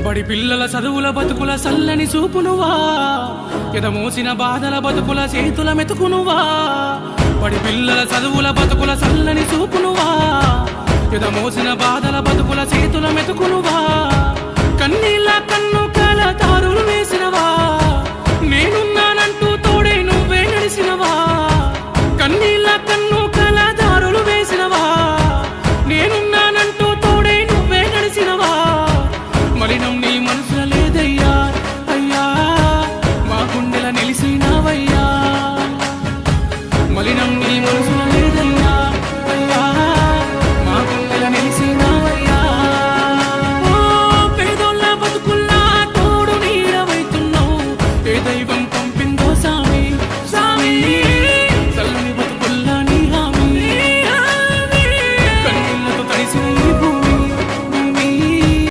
బడి పిల్లల చదువుల బతుకుల సల్లని చూపునువా ఎదమోసిన బాధల బతుకుల చేతుల మెతుకునువా బడి పిల్లల చదువుల బతుకుల సల్లని చూపునువా ఎదమోసిన బాధల బతుకుల చేతుల మెతుకునువా